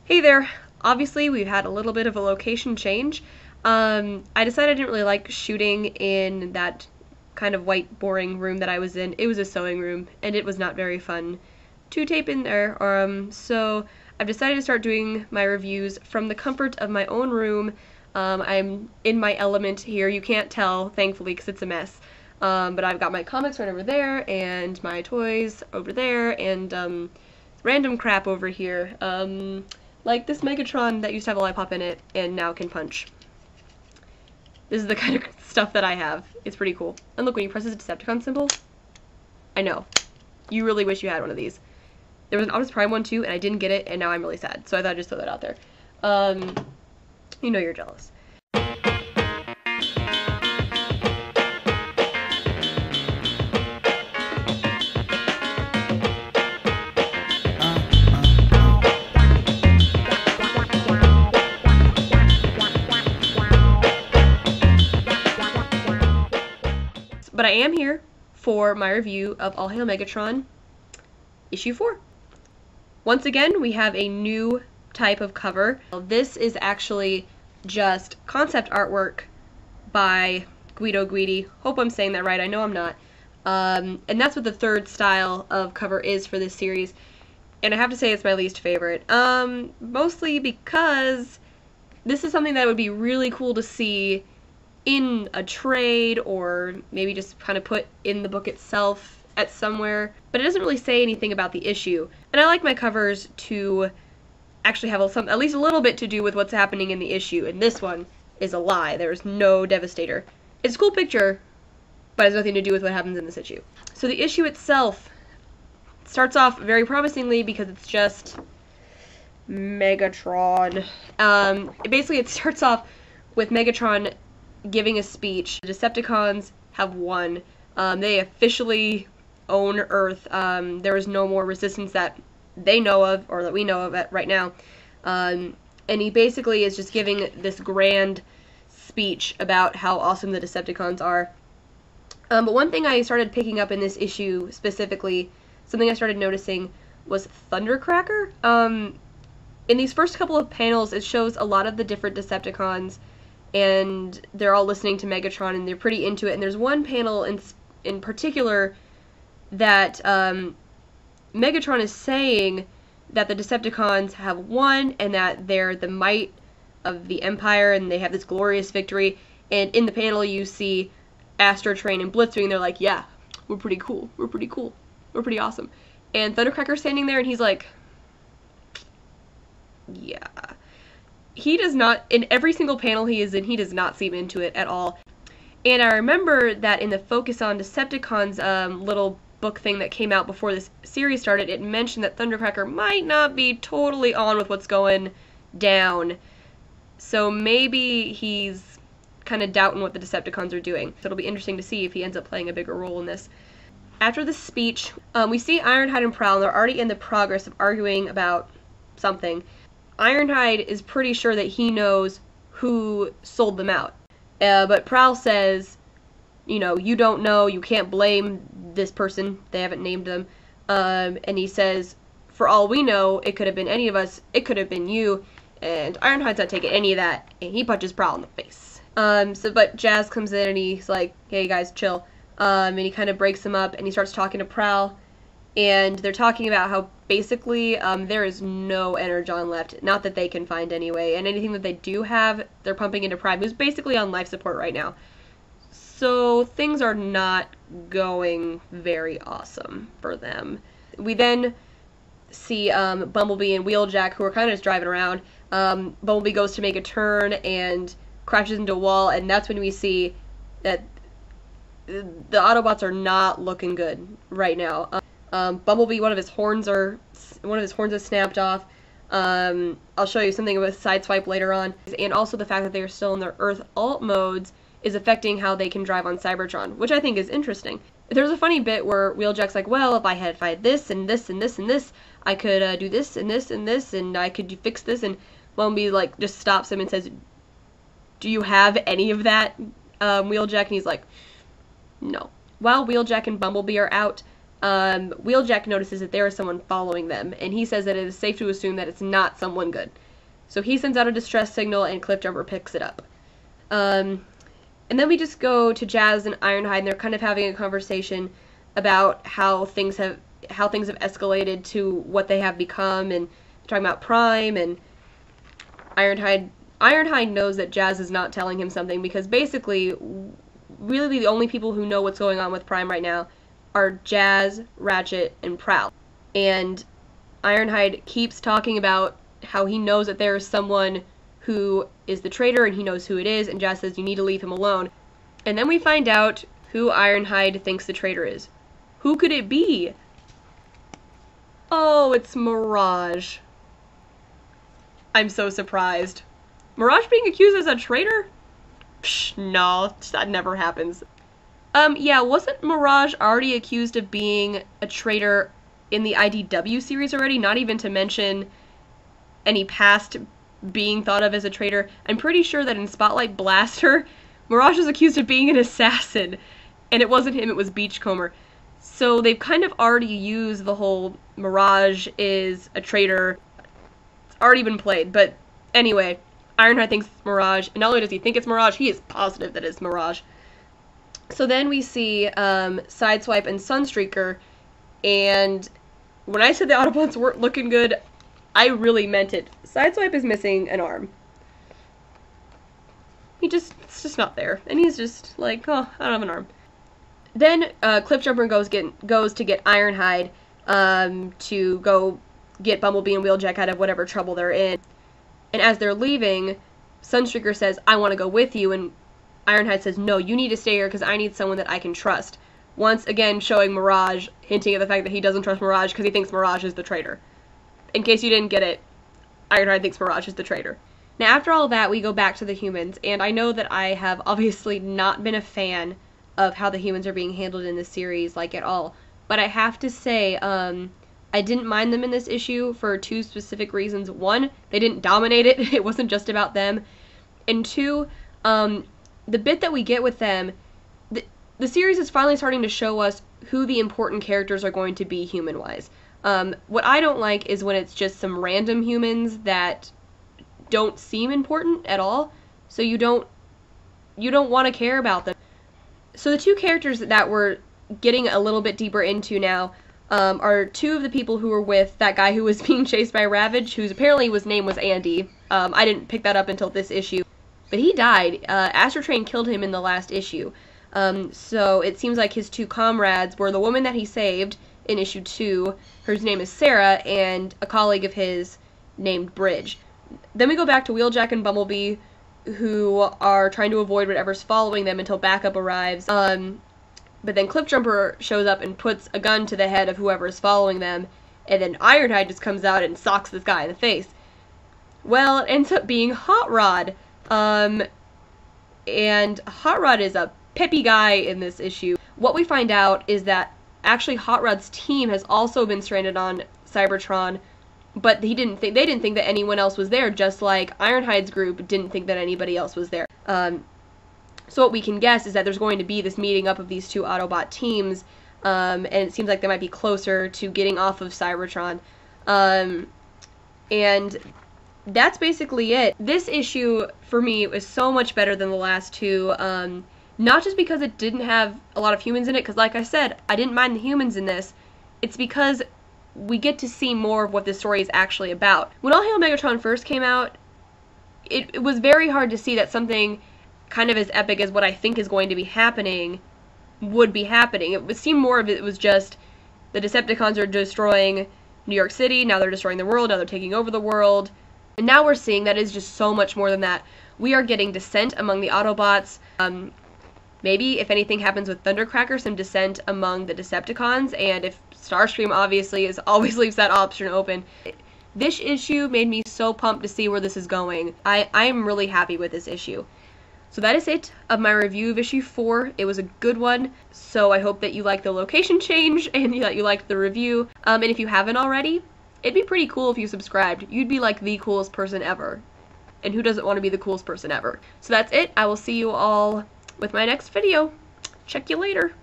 Hey there! Obviously, we've had a little bit of a location change. I decided I didn't really like shooting in that kind of white, boring room that I was in. It was a sewing room, and it was not very fun to tape in there. So I've decided to start doing my reviews from the comfort of my own room. I'm in my element here. You can't tell, thankfully, because it's a mess. But I've got my comics right over there, and my toys over there, and random crap over here. Like this Megatron that used to have a lollipop in it and now can punch. This is the kind of stuff that I have. It's pretty cool. And look, when you press this Decepticon symbol, I know. You really wish you had one of these. There was an Optimus Prime one too, and I didn't get it, and now I'm really sad. So I thought I'd just throw that out there. You know you're jealous. But I am here for my review of All Hail Megatron issue 4. Once again, we have a new type of cover. This is actually just concept artwork by Guido Guidi. Hope I'm saying that right. I know I'm not. And that's what the third style of cover is for this series. And I have to say it's my least favorite. Mostly because this is something that would be really cool to see in a trade, or maybe just kind of put in the book itself at somewhere, but it doesn't really say anything about the issue. And I like my covers to actually have at least a little bit to do with what's happening in the issue, and this one is a lie. There's no Devastator. It's a cool picture, but it has nothing to do with what happens in this issue. So the issue itself starts off very promisingly because it's just Megatron. Basically it starts off with Megatron giving a speech. The Decepticons have won. They officially own Earth. There is no more resistance that they know of, or that we know of right now. And he basically is just giving this grand speech about how awesome the Decepticons are. But one thing I started picking up in this issue specifically, something I started noticing, was Thundercracker. In these first couple of panels, it shows a lot of the different Decepticons, and they're all listening to Megatron, and they're pretty into it. And there's one panel in particular that Megatron is saying that the Decepticons have won, and that they're the might of the Empire, and they have this glorious victory. And in the panel, you see Astrotrain and Blitzwing, and they're like, yeah, we're pretty cool, we're pretty cool, we're pretty awesome. And Thundercracker's standing there, and he's like, yeah. He does not, in every single panel he is in, he does not seem into it at all. And I remember that in the Focus on Decepticons little book thing that came out before this series started, it mentioned that Thundercracker might not be totally on with what's going down. So maybe he's kind of doubting what the Decepticons are doing. So it'll be interesting to see if he ends up playing a bigger role in this. After the speech, we see Ironhide and Prowl, and they're already in the progress of arguing about something. Ironhide is pretty sure that he knows who sold them out. But Prowl says, you know, you don't know, you can't blame this person, they haven't named them. And he says, for all we know, it could have been any of us, it could have been you. And Ironhide's not taking any of that, and he punches Prowl in the face. But Jazz comes in and he's like, hey guys, chill. And he kind of breaks him up, and he starts talking to Prowl. And they're talking about how basically there is no Energon left, not that they can find anyway, and anything that they do have, they're pumping into Prime, who's basically on life support right now. So things are not going very awesome for them. We then see Bumblebee and Wheeljack, who are kind of just driving around. Bumblebee goes to make a turn and crashes into a wall, and that's when we see that the Autobots are not looking good right now. Bumblebee, one of his horns is snapped off. I'll show you something with Sideswipe later on. And also the fact that they are still in their Earth alt modes is affecting how they can drive on Cybertron, which I think is interesting. There's a funny bit where Wheeljack's like, well, if I had this and this and this and this, I could do this and this and this, and I could fix this, and Bumblebee like just stops him and says, do you have any of that, Wheeljack? And he's like, no. While Wheeljack and Bumblebee are out, Wheeljack notices that there is someone following them, and he says that it is safe to assume that it's not someone good. So he sends out a distress signal, and Cliffjumper picks it up. And then we just go to Jazz and Ironhide, and they're kind of having a conversation about how things have escalated to what they have become, and talking about Prime, and Ironhide knows that Jazz is not telling him something, because basically, really the only people who know what's going on with Prime right now are Jazz, Ratchet, and Prowl. And Ironhide keeps talking about how he knows that there is someone who is the traitor, and he knows who it is, and Jazz says you need to leave him alone. And then we find out who Ironhide thinks the traitor is. Who could it be? Oh, it's Mirage. I'm so surprised. Mirage being accused as a traitor? Psh, no, that never happens. Yeah, wasn't Mirage already accused of being a traitor in the IDW series already? Not even to mention any past being thought of as a traitor. I'm pretty sure that in Spotlight Blaster, Mirage was accused of being an assassin, and it wasn't him, it was Beachcomber. So they've kind of already used the whole Mirage is a traitor. It's already been played, but anyway, Ironhide thinks it's Mirage, and not only does he think it's Mirage, he is positive that it's Mirage. So then we see Sideswipe and Sunstreaker, and when I said the Autobots weren't looking good, I really meant it. Sideswipe is missing an arm. It's just not there, and he's just like, oh, I don't have an arm. Then Cliffjumper goes to get Ironhide to go get Bumblebee and Wheeljack out of whatever trouble they're in. And as they're leaving, Sunstreaker says, I want to go with you, and Ironhide says, no, you need to stay here because I need someone that I can trust. Once again showing Mirage, hinting at the fact that he doesn't trust Mirage because he thinks Mirage is the traitor. In case you didn't get it, Ironhide thinks Mirage is the traitor. Now after all that, we go back to the humans, and I know that I have obviously not been a fan of how the humans are being handled in this series, like, at all. But I have to say, I didn't mind them in this issue for two specific reasons. One, they didn't dominate it. It wasn't just about them. And two, the bit that we get with them, the series is finally starting to show us who the important characters are going to be human-wise. What I don't like is when it's just some random humans that don't seem important at all, so you don't want to care about them. So the two characters that we're getting a little bit deeper into now are two of the people who were with that guy who was being chased by Ravage, whose apparently his name was Andy. I didn't pick that up until this issue. But he died. Astrotrain killed him in the last issue. So it seems like his two comrades were the woman that he saved in issue 2, whose name is Sarah, and a colleague of his named Bridge. Then we go back to Wheeljack and Bumblebee, who are trying to avoid whatever's following them until backup arrives. But then Cliffjumper shows up and puts a gun to the head of whoever is following them, and then Ironhide just comes out and socks this guy in the face. Well, it ends up being Hot Rod. And Hot Rod is a peppy guy in this issue. What we find out is that actually Hot Rod's team has also been stranded on Cybertron, but they didn't think that anyone else was there, just like Ironhide's group didn't think that anybody else was there. So what we can guess is that there's going to be this meeting up of these two Autobot teams, and it seems like they might be closer to getting off of Cybertron. And that's basically it. This issue, for me, was so much better than the last two, not just because it didn't have a lot of humans in it, because like I said, I didn't mind the humans in this. It's because we get to see more of what this story is actually about. When All Hail Megatron first came out, it was very hard to see that something kind of as epic as what I think is going to be happening would be happening. It would seem more of it was just the Decepticons are destroying New York City, now they're destroying the world, now they're taking over the world. And now we're seeing that is just so much more than that. We are getting dissent among the Autobots. Maybe, if anything happens with Thundercracker, some dissent among the Decepticons, and if Starscream obviously always leaves that option open. This issue made me so pumped to see where this is going. I am really happy with this issue. So that is it of my review of issue 4. It was a good one, so I hope that you liked the location change and that you liked the review. And if you haven't already, it'd be pretty cool if you subscribed. You'd be like the coolest person ever. And who doesn't want to be the coolest person ever? So that's it. I will see you all with my next video. Check you later.